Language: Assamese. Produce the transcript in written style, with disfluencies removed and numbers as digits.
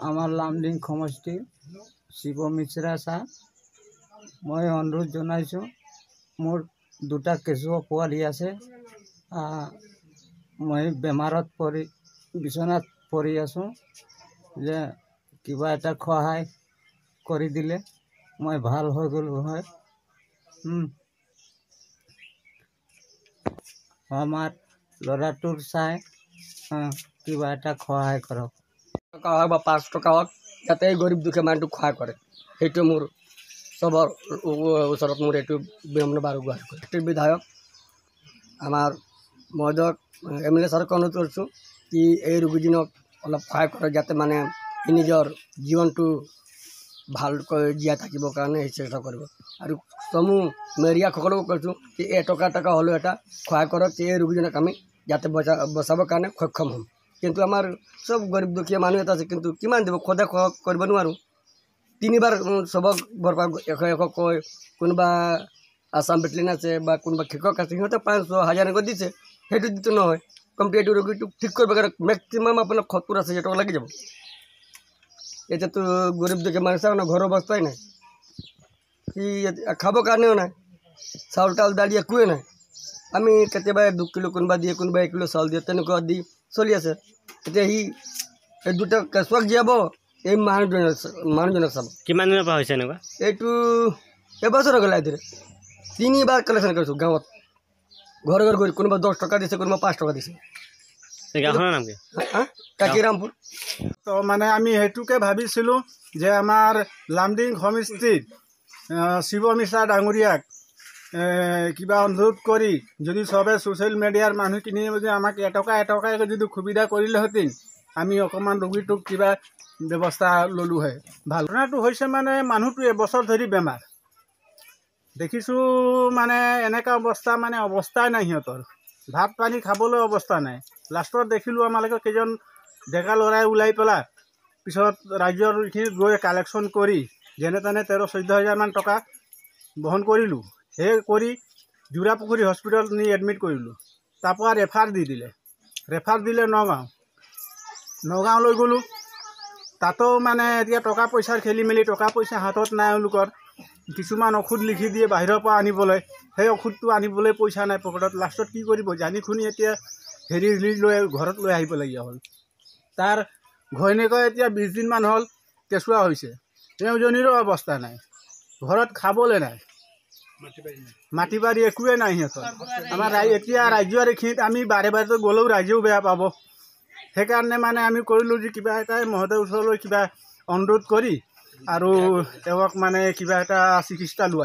আমাৰ লামডিং সমষ্টি শিৱ মিশ্ৰা ছাৰ মই অনুৰোধ জনাইছোঁ মোৰ দুটা কেঁচুৱা পোৱালি আছে মই বেমাৰত পৰি বিছনাত পৰি আছোঁ যে কিবা এটা সহায় কৰি দিলে মই ভাল হৈ গ'লো হয় আমাৰ ল'ৰাটোৰ চাই কিবা এটা সহায় কৰক টকা হওক বা 5 টকা হওক যাতে গৰীব দুখীয়া মানুহটোক সহায় কৰে সেইটো মোৰ চবৰ ওচৰত মোৰ এইটো বিনম্ৰ গুহাৰি কৰিছোঁ বিধায়ক আমাৰ মহোদয়ক MLA ছাৰক অনুৰোধ কৰিছোঁ কি এই ৰোগীজনক অলপ সহায় কৰে যাতে মানে নিজৰ জীৱনটো ভালকৈ জীয়াই থাকিবৰ কাৰণে চেষ্টা কৰিব আৰু সমূহ মেৰিয়াসকলকো কৈছোঁ কি টকা হ'লেও এটা সহায় কৰক এই ৰোগীজনক আমি যাতে বচাবৰ কাৰণে সক্ষম হ'ম কিন্তু আমাৰ সব গৰীব দুখীয়া মানুহ এটা আছে কিন্তু কিমান দিব খোদা কৰিব নোৱাৰোঁ 3বাৰ চবক বৰপা 100 কয় কোনোবা আসাম বেটেলিয়ান আছে বা কোনোবা শিক্ষক আছে সিহঁতে 500,000 এনেকৈ দিছে সেইটো দিতে নহয় কমপ্লিট এইটো ৰোগীটো ঠিক কৰিব কাৰণে মেক্সিমাম আপোনাৰ 70,000 টকা লাগি যাব এতিয়াতো গৰীব দুখীয়া মানুহ চাওক না ঘৰৰ অৱস্থাই নাই সি খাবৰ কাৰণেও নাই চাউল তাউল দালি একোৱে নাই আমি কেতিয়াবা 2 কিলো কোনোবা দিয়ে কোনোবা 1 কিলো চাউল দিয়ে তেনেকুৱা দি চলি আছে এতিয়া সি এই দুটা কেঁচুৱাক জীয়াব এই মানুহজনক চাব কিমান দিনৰ পৰা হৈছে এনেকুৱা এইটো এবছৰ গ'ল আইদৰে 3বাৰ কালেকশ্যন কৰিছোঁ গাঁৱত ঘৰে ঘৰে গৈ কোনোবা 10 টকা দিছে কোনোবা 5 টকা দিছে গাঁওখনৰ নাম কি কাকিৰামপুৰ তো মানে আমি সেইটোকে ভাবিছিলোঁ যে আমাৰ লামডিং সমষ্টিত শিৱ মিশ্ৰা ডাঙৰীয়াক কিবা অনুৰোধ কৰি যদি সবে ছ'চিয়েল মিডিয়াৰ মানুহখিনি যদি আমাক এটকাকৈ যদি সুবিধা কৰিলেহেঁতেন আমি অকণমান ৰোগীটোক কিবা ব্যৱস্থা ল'লোঁ হয় ভাল ঘটনাটো হৈছে মানে মানুহটো এবছৰ ধৰি বেমাৰ দেখিছোঁ মানে এনেকুৱা অৱস্থা মানে অৱস্থাই নাই সিহঁতৰ ভাত পানী খাবলৈ অৱস্থা নাই লাষ্টত দেখিলোঁ আমালোকে কেইজন ডেকা ল'ৰাই ওলাই পেলাই পিছত ৰাজ্যৰ এইখিনিত গৈ কালেকশ্যন কৰি যেনে তেনে 13-14 হাজাৰমান টকা বহন কৰিলোঁ সেই কৰি জোৰাপুখুৰী হস্পিটেলত নি এডমিট কৰিলোঁ তাৰপৰা ৰেফাৰ দিলে নগাঁৱলৈ গ'লোঁ তাতো মানে এতিয়া টকা পইচাৰ খেলি মেলি টকা পইচা হাতত নাই এওঁলোকৰ কিছুমান ঔষধ লিখি দিয়ে বাহিৰৰ পৰা আনিবলৈ সেই ঔষধটো আনিবলৈ পইচা নাই পকেটত লাষ্টত কি কৰিব জানি শুনি এতিয়া হেৰি লৈ ঘৰত লৈ আহিবলগীয়া হ'ল তাৰ ঘৈণীয়েকৰ এতিয়া 20 দিনমান হ'ল কেঁচুৱা হৈছে তেওঁজনীৰো অৱস্থা নাই ঘৰত খাবলৈ নাই মাটি বাৰী একোৱে নাই সিহঁতৰ আমাৰ এতিয়া ৰাজ্যৰ এইখিনিত আমি বাৰে গ'লেও ৰাইজেও বেয়া পাব সেইকাৰণে মানে আমি কৰিলোঁ যে কিবা এটা মহোদয়ৰ ওচৰলৈ কিবা অনুৰোধ কৰি আৰু তেওঁক মানে কিবা এটা চিকিৎসা লোৱা